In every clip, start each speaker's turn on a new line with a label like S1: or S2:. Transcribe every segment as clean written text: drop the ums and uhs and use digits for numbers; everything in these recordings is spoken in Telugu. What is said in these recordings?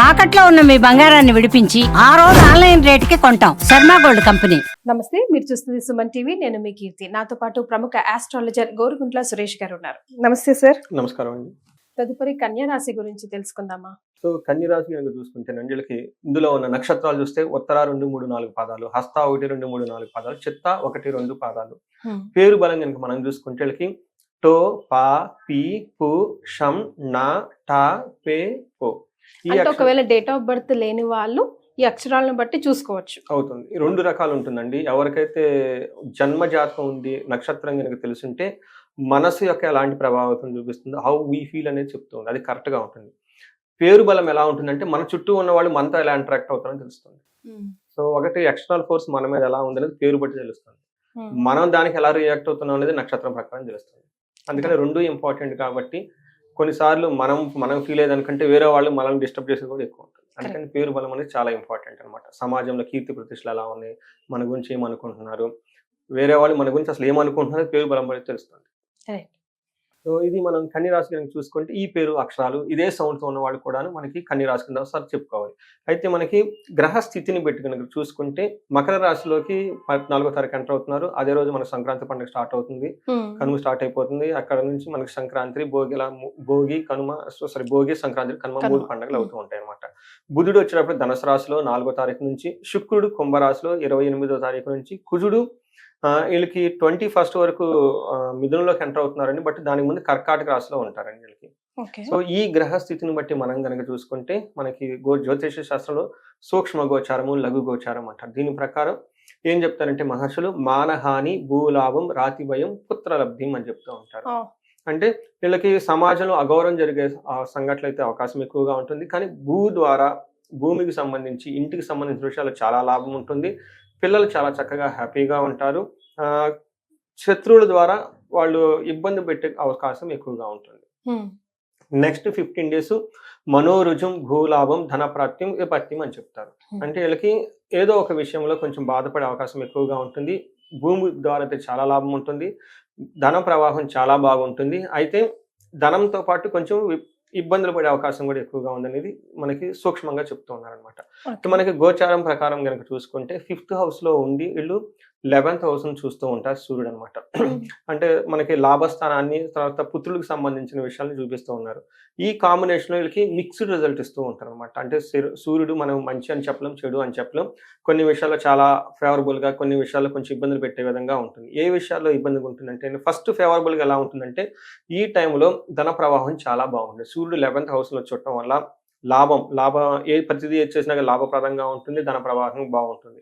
S1: తాకట్లో ఉన్న మీ బంగారాన్ని విడిపించి ఆ రోజు ఆన్లైన్ రేటుకి కొంటాం. Sharma gold company.
S2: నమస్తే, మీరు చూస్తుంది సుమన్ టీవీ. నేను మీ కీర్తి. నాతో పాటు ప్రముఖ ఆస్ట్రాలజర్ గోరుగుంట్ల సురేష్ గారు ఉన్నారు. నమస్తే సార్.
S3: నమస్కారం అండి.
S2: తదుపరి కన్యా రాశి గురించి తెలుసుకుందామా?
S3: సో కన్య రాశి కనుక చూసుకుంటేనండి, వీళ్ళకి ఇందులో ఉన్న నక్షత్రాలు చూస్తే ఉత్తర 2, 3, 4 పాదాలు, హస్త 1, 2, 3, 4 పాదాలు, చిత్త 1, 2 పాదాలు. పేరు బలం కనుక మనం చూసుకుంటే వీళ్ళకి టో, పా, పి, పు, షం, నా, టా, పే, పో.
S2: అంటే ఒకవేళ డేట్ ఆఫ్ బర్త్ లేని వాళ్ళు ఈ అక్షరాలను బట్టి చూసుకోవచ్చు.
S3: అవుతుంది. 2 రకాలు ఉంటుందండి. ఎవరికైతే జన్మ జాతకం ఉంది, నక్షత్రం కనుక తెలుసుంటే మనసు యొక్క ఎలాంటి ప్రభావితం చూపిస్తుందో, హౌ వీ ఫీల్ అనేది చెప్తుంది. అది కరెక్ట్ గా ఉంటుంది. పేరు బలం ఎలా ఉంటుందంటే మన చుట్టూ ఉన్న వాళ్ళు మనతో ఎలా ఇంటరాక్ట్ అవుతారని తెలుస్తుంది. సో ఒకటి ఎక్స్టర్నల్ ఫోర్స్ మన మీద ఎలా ఉంది అనేది పేరు బట్టి తెలుస్తుంది. మనం దానికి ఎలా రియాక్ట్ అవుతున్నాం అనేది నక్షత్రం ప్రకారం తెలుస్తుంది. అందుకని 2 ఇంపార్టెంట్ కాబట్టి కొన్నిసార్లు మనం ఫీల్ అయ్యేదానికంటే వేరే వాళ్ళు మనల్ని డిస్టర్బ్ చేసేది కూడా ఎక్కువ ఉంటుంది. అందుకని పేరు బలం అనేది చాలా ఇంపార్టెంట్ అనమాట. సమాజంలో కీర్తి ప్రతిష్టలు ఎలా ఉన్నాయి, మన గురించి ఏమనుకుంటున్నారు, వేరే వాళ్ళు మన గురించి అసలు ఏమనుకుంటున్నారో పేరు బలం బట్టి తెలుస్తుంది. సో ఇది మనం కన్య రాశి కనుక చూసుకుంటే ఈ పేరు అక్షరాలు ఇదే సౌండ్తో ఉన్న వాళ్ళు కూడా మనకి కన్య రాశి కింద ఒకసారి చెప్పుకోవాలి. అయితే మనకి గ్రహ స్థితిని పెట్టి కనుక చూసుకుంటే మకర రాశిలోకి 14వ తారీఖు ఎంటర్ అవుతున్నారు. అదే రోజు మన సంక్రాంతి పండుగ స్టార్ట్ అవుతుంది, కనుమ స్టార్ట్ అయిపోతుంది. అక్కడ నుంచి మనకి సంక్రాంతి, భోగి, భోగి, సంక్రాంతి, కనుమ 3 పండుగలు అవుతూ ఉంటాయి అనమాట. బుధుడు వచ్చేటప్పుడు ధనుసు రాశిలో 4వ తారీఖు నుంచి, శుక్రుడు కుంభరాశిలో 28వ తారీఖు నుంచి, కుజుడు వీళ్ళకి 21st వరకు మిథునంలోకి ఎంటర్ అవుతున్నారండి. బట్ దానికి ముందు కర్కాటక రాశిలో ఉంటారండి వీళ్ళకి. సో ఈ గ్రహ స్థితిని బట్టి మనం కనుక చూసుకుంటే మనకి జ్యోతిష శాస్త్రంలో సూక్ష్మ గోచారము, లఘు గోచారం అంటారు. దీని ప్రకారం ఏం చెప్తారంటే మహర్షులు మానహాని, భూలాభం, రాతి భయం, పుత్రలబ్ధి అని చెప్తూ ఉంటారు. అంటే వీళ్ళకి సమాజంలో అగౌరవం జరిగే సంఘటనలు అయితే అవకాశం ఎక్కువగా ఉంటుంది. కానీ భూమికి సంబంధించి, ఇంటికి సంబంధించిన విషయాలు చాలా లాభం ఉంటుంది. పిల్లలు చాలా చక్కగా హ్యాపీగా ఉంటారు. శత్రువుల ద్వారా వాళ్ళు ఇబ్బంది పెట్టే అవకాశం ఎక్కువగా ఉంటుంది. నెక్స్ట్ 15 days మనోరుజం, భూలాభం, ధనప్రాప్త్యం, విపత్యం అని చెప్తారు. అంటే వీళ్ళకి ఏదో ఒక విషయంలో కొంచెం బాధపడే అవకాశం ఎక్కువగా ఉంటుంది. భూమి ద్వారా అయితే చాలా లాభం ఉంటుంది. ధన ప్రవాహం చాలా బాగుంటుంది. అయితే ధనంతో పాటు కొంచెం ఇబ్బందులు పడే అవకాశం కూడా ఎక్కువగా ఉందనేది మనకి సూక్ష్మంగా చెప్తూ ఉన్నారనమాట. మనకి గోచారం ప్రకారం కనుక చూసుకుంటే 5th house లో ఉండి వీళ్ళు 11th house ను చూస్తూ ఉంటారు సూర్యుడు అనమాట. అంటే మనకి లాభస్థానాన్ని, తర్వాత పుత్రులకు సంబంధించిన విషయాలను చూపిస్తూ ఉన్నారు. ఈ కాంబినేషన్ లో వీళ్ళకి మిక్స్డ్ రిజల్ట్ ఇస్తూ ఉంటారు అనమాట. అంటే సూర్యుడు మనం మంచి అని చెప్పలేం, చెడు అని చెప్పలేం. కొన్ని విషయాల్లో చాలా ఫేవరబుల్ గా, కొన్ని విషయాల్లో కొంచెం ఇబ్బందులు పెట్టే విధంగా ఉంటుంది. ఏ విషయాల్లో ఇబ్బందిగా ఉంటుందంటే ఫస్ట్ ఫేవరబుల్ గా ఎలా ఉంటుందంటే ఈ టైంలో ధన ప్రవాహం చాలా బాగుంటుంది. సూర్యుడు 11th house లో చూడటం వల్ల ప్రతిదీ చేసినా లాభప్రదంగా ఉంటుంది, ధన ప్రవాహం బాగుంటుంది.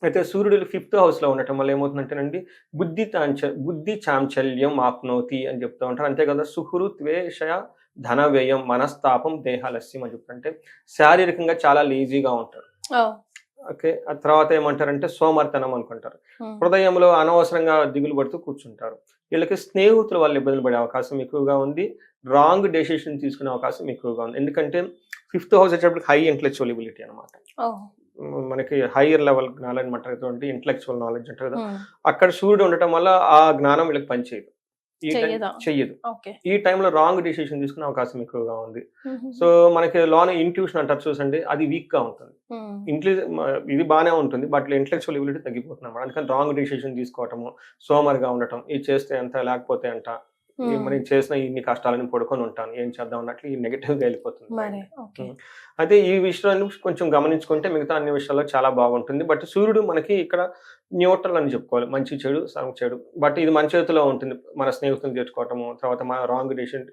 S3: అయితే సూర్యుడు 5th house లో ఉండటం వల్ల ఏమవుతుందంటేనండి బుద్ధి చాంచల్యం ఆప్నోతి అని చెప్తూ ఉంటారు. అంతే కదా, సుహృ త్వేషయ ధన వ్యయం మనస్తాపం దేహాలస్యం అని చెప్తారంటే శారీరకంగా చాలా లేజీగా ఉంటారు. ఓకే, ఆ తర్వాత ఏమంటారంటే సోమర్తనం అనుకుంటారు. హృదయంలో అనవసరంగా దిగులు పడుతూ కూర్చుంటారు. వీళ్ళకి స్నేహితుల వల్ల ఇబ్బందులు పడే అవకాశం ఎక్కువగా ఉంది. రాంగ్ డెసిషన్ తీసుకునే అవకాశం ఎక్కువగా ఉంది. ఎందుకంటే 5th house వచ్చేటప్పుడు హై ఇంటెలెక్చువల్ ఎబిలిటీ అనమాట. మనకి హైయర్ లెవెల్ నాలెడ్జ్ అంటారు, ఇంటెలెక్చువల్ నాలెడ్జ్ అంటారు కదా, అక్కడ సూర్యుడు ఉండటం వల్ల ఆ జ్ఞానం వీళ్ళకి పనిచేయదు, చెయ్యదు. ఈ టైంలో రాంగ్ డిసిషన్ తీసుకునే అవకాశం ఎక్కువగా ఉంది. సో మనకి లోన్ ఇంట్యూషన్ అంటారు చూసండి, అది వీక్ గా ఉంటుంది. ఇది బాగానే ఉంటుంది, బట్ ఇంటెలెక్చువల్ ఎబిలిటీ తగ్గిపోతుంది అన్నమాట. అందుకని రాంగ్ డిసిషన్ తీసుకోవటము, సోమరిగా ఉండటం, ఇది చేస్తే ఎంత లేకపోతే అంట, మనం చేసిన ఇన్ని కష్టాలని పడుకొని ఉంటాను, ఏం చేద్దాం అన్నట్లు ఈ నెగటివ్ గా వెళ్ళిపోతుంది. అయితే ఈ విషయాన్ని కొంచెం గమనించుకుంటే మిగతా అన్ని విషయాల్లో చాలా బాగుంటుంది. బట్ సూర్యుడు మనకి ఇక్కడ న్యూట్రల్ అని చెప్పుకోవాలి, మంచి చెడు చెడు. బట్ ఇది మన చేతిలో ఉంటుంది. మన స్నేహితులను తెచ్చుకోవటము, తర్వాత మన రాంగ్ డెసిషన్,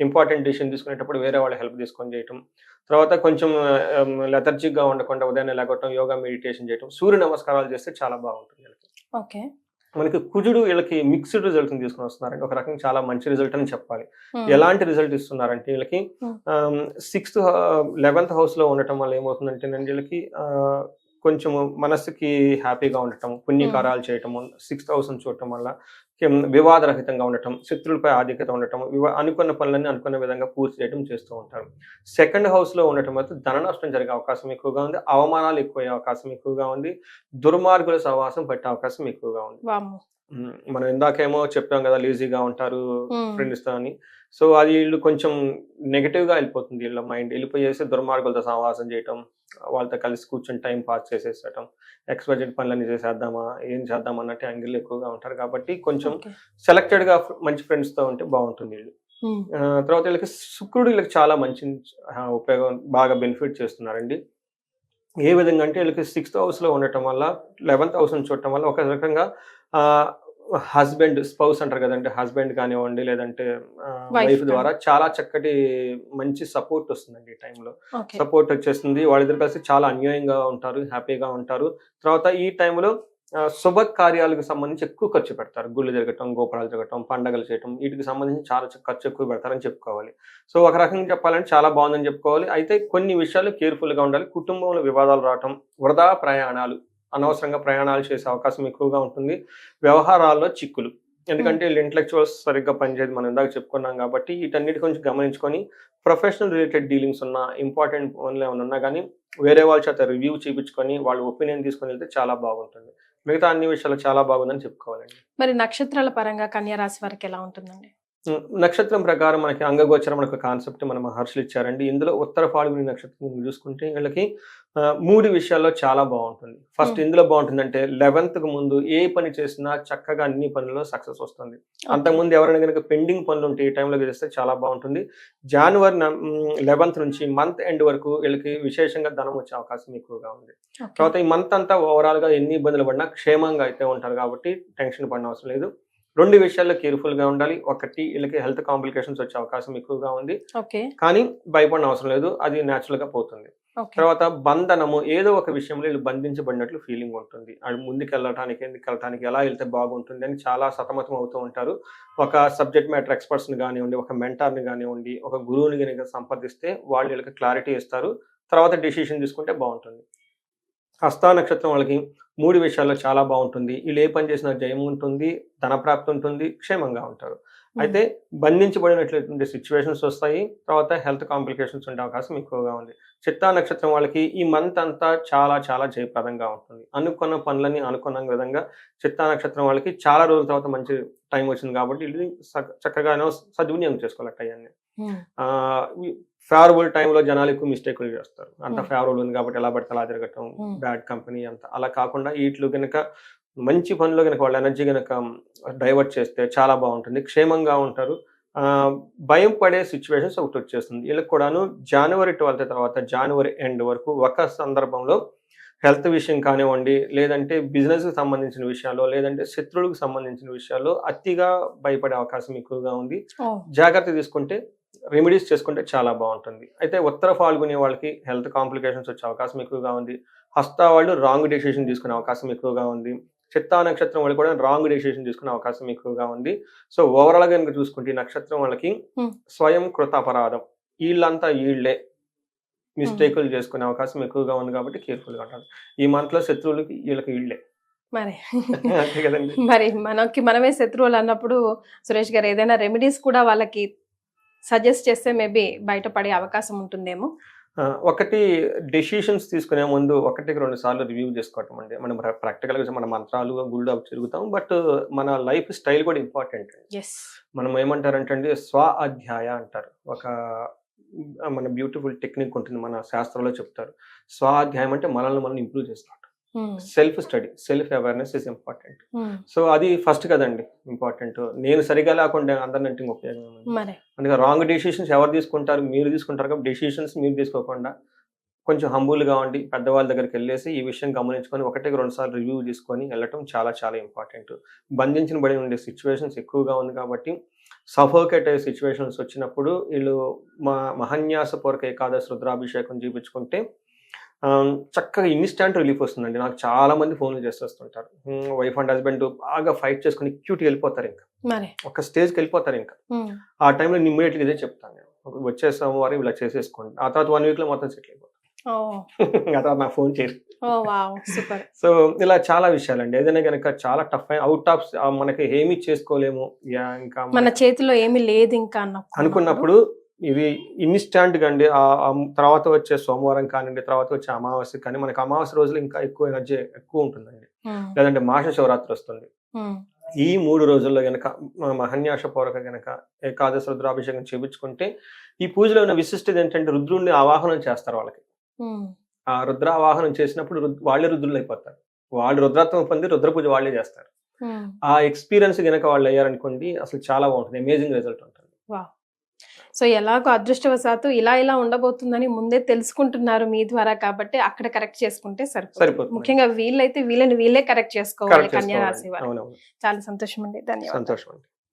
S3: ఇంపార్టెంట్ డెసిషన్ తీసుకునేటప్పుడు వేరే వాళ్ళ హెల్ప్ తీసుకొని చేయటం, తర్వాత కొంచెం లెథర్జిక్ గా ఉండకుండా ఉదయాన్నే లేకపోవటం, యోగా మెడిటేషన్ చేయటం, సూర్య నమస్కారాలు చేస్తే చాలా బాగుంటుంది. మనకి కుజుడు వీళ్ళకి మిక్స్డ్ రిజల్ట్ తీసుకుని వస్తున్నారండి. ఒక రకంగా చాలా మంచి రిజల్ట్ అని చెప్పాలి. ఎలాంటి రిజల్ట్ ఇస్తున్నారంటే వీళ్ళకి 11th house లో ఉండటం వల్ల ఏమవుతుందంటే వీళ్ళకి కొంచెం మనసుకి హ్యాపీగా ఉండటం, పుణ్యకారాలు చేయటము, 6th house చూడటం వల్ల వివాదరహితంగా ఉండటం, శత్రువులపై ఆధిక్యత ఉండటం, అనుకున్న పనులన్నీ అనుకున్న విధంగా పూర్తి చేయడం చేస్తూ ఉంటారు. 2nd house లో ఉండటం వల్ల ధన నష్టం జరిగే అవకాశం ఎక్కువగా ఉంది, అవమానాలు ఎక్కువయ్యే అవకాశం ఎక్కువగా ఉంది, దుర్మార్గుల సహవాసం పట్టే అవకాశం ఎక్కువగా ఉంది. మనం ఇందాకేమో చెప్పాం కదా లేజీగా ఉంటారు
S2: ఉమ్,
S3: ఫ్రెండ్స్తో అని. సో అది వీళ్ళు కొంచెం నెగటివ్గా వెళ్ళిపోతుంది, వీళ్ళ మైండ్ వెళ్ళిపోయేసి దుర్మార్గులతో సహవాసం చేయటం, వాళ్ళతో కలిసి కూర్చొని టైం పాస్ చేసేసటం, ఎక్స్‌వైజెడ్ పనులన్నీ చేసేద్దామా ఏం చేద్దాం అన్నట్టు యాంగిల్ ఎక్కువగా ఉంటారు కాబట్టి కొంచెం
S2: ఓకే.
S3: సెలెక్టెడ్గా మంచి ఫ్రెండ్స్తో ఉంటే బాగుంటుంది వీళ్ళు.
S2: ఉమ్,
S3: తర్వాత వీళ్ళకి శుక్రుడు వీళ్ళకి చాలా మంచి ఉపయోగం, బాగా బెనిఫిట్ చేస్తున్నారండి. ఏ విధంగా అంటే వీళ్ళకి 6th హౌస్‌లో ఉండటం వల్ల 11th హౌస్‌ని చూడటం వల్ల ఒక రకంగా ఆహ్, హస్బెండ్, స్పౌస్ అంటారు కదండీ! హస్బెండ్ కానివ్వండి లేదంటే
S2: వైఫ్
S3: వైఫ్ ద్వారా చాలా చక్కటి మంచి సపోర్ట్ వస్తుందండి ఈ టైంలో.
S2: ఓకే.
S3: సపోర్ట్ వచ్చేస్తుంది. వాళ్ళిద్దరు కలిసి చాలా అన్యోన్యంగా ఉంటారు. హ్యాపీగా ఉంటారు. తర్వాత ఈ టైంలో శుభ కార్యాలకు సంబంధించి ఎక్కువ ఖర్చు పెడతారు. గుళ్ళు జరగటం, గోపురాలు జరగటం, పండగలు చేయటం వీటికి సంబంధించి చాలా ఖర్చు ఎక్కువ పెడతారని చెప్పుకోవాలి. సో ఒక రకంగా చెప్పాలంటే చాలా బాగుందని చెప్పుకోవాలి. అయితే కొన్ని విషయాల్లో కేర్‌ఫుల్‌గా ఉండాలి. కుటుంబంలో వివాదాలు రావటం, వృధా ప్రయాణాలు, అనవసరంగా ప్రయాణాలు చేసే అవకాశం ఎక్కువగా ఉంటుంది. వ్యవహారాల్లో చిక్కులు. ఎందుకంటే వీళ్ళు ఇంటలెక్చువల్స్ సరిగ్గా పనిచేయదు, మనం ఇందాక చెప్పుకున్నాం కాబట్టి వీటన్నిటి కొంచెం గమనించుకొని ప్రొఫెషనల్ రిలేటెడ్ డీలింగ్స్ ఉన్నా, ఇంపార్టెంట్ పనులు ఏమైనా ఉన్నా గానీ వేరే వాళ్ళ చేత రివ్యూ చేపించుకొని వాళ్ళ ఒపీనియన్ తీసుకొని వెళ్తే చాలా బాగుంటుంది. మిగతా అన్ని విషయాలు చాలా బాగుందని చెప్పుకోవాలండి.
S2: మరి నక్షత్రాల పరంగా కన్యా రాశి వారికి ఎలా ఉంటుందండి?
S3: నక్షత్రం ప్రకారం మనకి అంగగోచరం అనే ఒక కాన్సెప్ట్ మన మహర్షులు ఇచ్చారండి. ఇందులో ఉత్తర ఫాల్గుని నక్షత్రం చూసుకుంటే వీళ్ళకి 3 విషయాల్లో చాలా బాగుంటుంది. ఫస్ట్
S2: ఉమ్,
S3: ఎందులో బాగుంటుందంటే 11థ్‌కి ముందు ఏ పని చేసినా చక్కగా అన్ని పనుల్లో సక్సెస్ వస్తుంది.
S2: ఓకే.
S3: అంతకుముందు ఎవరైనా గనుక పెండింగ్ పనులు ఉంటే ఈ టైంలో చేస్తే చాలా బాగుంటుంది. జనవరి 11థ్ నుంచి మంత్ ఎండ్ వరకు వీళ్ళకి విశేషంగా ధనం వచ్చే అవకాశం ఎక్కువగా ఉంది.
S2: ఓకే.
S3: తర్వాత ఈ మంత్ అంతా ఓవరాల్‌గా ఎన్ని ఇబ్బందులు పడినా క్షేమంగా అయితే ఉంటారు కాబట్టి టెన్షన్ పడిన అవసరం లేదు. 2 విషయాల్లో కేర్‌ఫుల్‌గా ఉండాలి. ఒకటి వీళ్ళకి హెల్త్ కాంప్లికేషన్స్ వచ్చే అవకాశం ఎక్కువగా ఉంది.
S2: ఓకే.
S3: కానీ భయపడిన అవసరం లేదు. అది నేచురల్‌గా పోతుంది.
S2: ఓకే.
S3: తర్వాత బంధనము, ఏదో ఒక విషయంలో వీళ్ళు బంధించబడినట్లు ఫీలింగ్ ఉంటుంది. అది ముందుకెళ్ళటానికి, ఎందుకెళ్ళటానికి, ఎలా వెళ్తే బాగుంటుంది అని చాలా సతమతం అవుతూ ఉంటారు. ఒక సబ్జెక్ట్ మ్యాటర్ ఎక్స్‌పర్ట్స్‌ని గానివ్వండి, ఒక మెంటార్‌ని గానివ్వండి, ఒక గురువుని గనుక సంప్రదిస్తే వాళ్ళు వీళ్ళకి క్లారిటీ ఇస్తారు. తర్వాత డెసిషన్ తీసుకుంటే బావుంటుంది. హస్తా నక్షత్రం వాళ్ళకి 3 విషయాల్లో చాలా బావుంటుంది. వీళ్ళు ఏ పని చేసినా జయం ఉంటుంది, ధనప్రాప్తి ఉంటుంది, క్షేమంగా ఉంటారు.
S2: ఉమ్,
S3: అయితే బంధించబడినటువంటి సిట్యుయేషన్స్ వస్తాయి. తర్వాత హెల్త్ కాంప్లికేషన్స్ ఉండే అవకాశం ఎక్కువగా ఉంది. చిత్తా నక్షత్రం వాళ్ళకి ఈ మంత్ అంతా చాలా చాలా జయప్రదంగా ఉంటుంది. అనుకున్న పనులన్నీ అనుకున్న విధంగా చిత్తా నక్షత్రం వాళ్ళకి చాలా రోజుల తర్వాత మంచి టైం వచ్చింది కాబట్టి ఇది చక్కగానో సద్వినియోగం చేసుకోవాలి ఆ టైంని.
S2: ఉమ్,
S3: ఫేవరబుల్ టైంలో జనాలు ఎక్కువ మిస్టేకులు చేస్తారు. అంత
S2: ఉమ్,
S3: ఫేవరబుల్ ఉంది కాబట్టి ఎలా పడితే అలా తిరగటం,
S2: ఉమ్,
S3: బ్యాడ్ కంపెనీ అంత అలా కాకుండా వీటిలో గనక మంచి పనిలో గనక వాళ్ళ ఎనర్జీ గనక డైవర్ట్ చేస్తే చాలా బాగుంటుంది. క్షేమంగా ఉంటారు. భయం పడే సిచ్యువేషన్స్ ఒకటి వచ్చేస్తుంది. వీళ్ళకి కూడాను జనవరి 12 తర్వాత జనవరి ఎండ్ వరకు ఒక సందర్భంలో హెల్త్ విషయం కానివ్వండి, లేదంటే బిజినెస్‌కి సంబంధించిన విషయాల్లో, లేదంటే శత్రువులకు సంబంధించిన విషయాల్లో అతిగా భయపడే అవకాశం ఎక్కువగా ఉంది.
S2: ఓ,
S3: జాగ్రత్త తీసుకుంటే, రెమెడీస్ చేసుకుంటే చాలా బావుంటుంది. అయితే ఉత్తర ఫాల్గుని వాళ్ళకి హెల్త్ కాంప్లికేషన్స్ వచ్చే అవకాశం ఎక్కువగా ఉంది. హస్త వాళ్ళు రాంగ్ డెసిషన్ తీసుకునే అవకాశం ఎక్కువగా ఉంది. చిత్తా నక్షత్రం వాళ్ళు కూడా రాంగ్ డెసిషన్ తీసుకునే అవకాశం ఎక్కువగా ఉంది. సో, ఓవరాల్‌గా గనుక చూసుకుంటే ఈ నక్షత్రం వాళ్ళకి
S2: ఉమ్,
S3: స్వయం కృతాపరాధం. ఈళ్ళంతా ఈళ్ళే
S2: ఉమ్,
S3: మిస్టేకులు చేసుకునే అవకాశం ఎక్కువగా ఉంది కాబట్టి కేర్‌ఫుల్‌గా ఉండాలి. ఈ మంత్‌లో శత్రువులకి ఈళ్ళకి ఈళ్ళే.
S2: మరి
S3: అంతే కదండీ!
S2: మరి మనకి మనమే శత్రువులు అన్నప్పుడు సురేష్ గారు ఏదైనా రెమెడీస్ కూడా వాళ్ళకి సజెస్ట్ చేస్తే మేబీ బయటపడే అవకాశం ఉంటుందేమో.
S3: ఒకటి డెసిషన్స్ తీసుకునే ముందు 1కి 2 సార్లు రివ్యూ చేసుకోవటం అండి. మనం ప్రాక్టికల్‌గా మన మంత్రాలు, గుళ్ళు అవి తిరుగుతాం. బట్ మన లైఫ్ స్టైల్ కూడా ఇంపార్టెంట్.
S2: ఎస్.
S3: మనం ఏమంటారంటే అండి స్వ అధ్యాయ అంటారు. ఒక మన బ్యూటిఫుల్ టెక్నిక్ ఉంటుంది. మన శాస్త్రంలో చెప్తారు. స్వాధ్యాయం అంటే మనల్ని మనం ఇంప్రూవ్ చేసుకోవటం. Self study, self awareness is important. So, అది ఫస్ట్ కదండీ ఇంపార్టెంట్. నేను సరిగ్గా లేకుండా అందరినంటే ఇంక ఉపయోగం ఏముంది?
S2: మరి
S3: అందుకే రాంగ్ డెసిషన్స్ ఎవరు తీసుకుంటారు? మీరు తీసుకుంటారు కాబట్టి డెసిషన్స్ మీరు తీసుకోకుండా కొంచెం హంబుల్‌గా ఉండి పెద్దవాళ్ళ దగ్గరికెళ్ళేసి ఈ విషయం గమనించుకొని 1కి 2 సార్లు రివ్యూ తీసుకొని వెళ్ళటం చాలా చాలా ఇంపార్టెంట్. బంధించబడి ఉండే సిట్యుయేషన్స్ ఎక్కువగా ఉంది కాబట్టి సఫోకేట్ అయ్యే సిట్యుయేషన్స్ వచ్చినప్పుడు వీళ్ళు మహన్యాసపూర్వక ఏకాదశి రుద్రాభిషేకం చేపించుకుంటే చక్కగా ఇన్‌స్టాంట్ రిలీఫ్ వస్తుందండి. నాకు చాలా మంది ఫోన్‌లు చేసేస్తుంటారు. వైఫ్ అండ్ హస్బెండ్ బాగా ఫైట్ చేసుకొని క్యూట్‌గా వెళ్ళిపోతారింక.
S2: మరి
S3: ఒక స్టేజ్‌కెళ్ళిపోతారింక. ఆ టైంలో నేను ఇమ్మీడియేట్‌గా ఇదే చెప్తాను నేను. వచ్చే సోమవారం ఇలా చేసేసుకోండి. ఆ తర్వాత 1 వీక్‌లో మొత్తం సెటిల్ అయిపోతారు.
S2: ఓహ్!
S3: ఆ తర్వాత నాకు ఫోన్ చేయరు.
S2: ఓహ్! వావ్! సూపర్.
S3: సో, ఇలా చాలా విషయాలండి. ఏదైనా గనక చాలా టఫ్ ఔట్ ఆఫ్ మనకి ఏమి చేసుకోలేము. ఇంకా
S2: మన చేతిలో ఏమీ లేదు ఇంకా
S3: అనుకున్నప్పుడు ఇది ఇన్‌స్టాంట్‌గా అండి. తర్వాత వచ్చే సోమవారం కానివ్వండి, తర్వాత వచ్చే అమావాస్య కానీ మనకి అమావాస్య రోజులు ఇంకా ఎక్కువ ఎనర్జీ ఎక్కువ ఉంటుందండి. లేదంటే మాస శివరాత్రి వస్తుంది. ఈ 3 రోజుల్లో గనక మహన్యాసపూర్వక గనక ఏకాదశి రుద్రాభిషేకం చేపించుకుంటే, ఈ పూజలో ఉన్న విశిష్టత ఏంటంటే రుద్రుడిని ఆవాహనం చేస్తారు వాళ్ళకి. ఆ రుద్ర ఆవాహనం చేసినప్పుడు వాళ్ళే రుద్రులు అయిపోతారు. వాళ్ళు రుద్రత్వం పొంది రుద్ర పూజ వాళ్ళే చేస్తారు. ఆ ఎక్స్పీరియన్స్ గనక వాళ్ళు అయ్యారనుకోండి అసలు చాలా బాగుంటుంది. అమేజింగ్ రిజల్ట్ ఉంటుంది.
S2: సో ఎలాగో అదృష్టవశాత్తు ఇలా ఉండబోతుందని ముందే తెలుసుకుంటున్నారు మీ ద్వారా, కాబట్టి అక్కడ కరెక్ట్ చేసుకుంటే సరిపోతుంది. ముఖ్యంగా వీళ్ళైతే వీళ్ళని వీళ్ళే కరెక్ట్ చేసుకోవాలి కన్యా రాశి వారు. చాలా సంతోషం అండి, ధన్యవాదాలు.
S3: సంతోషం అండి.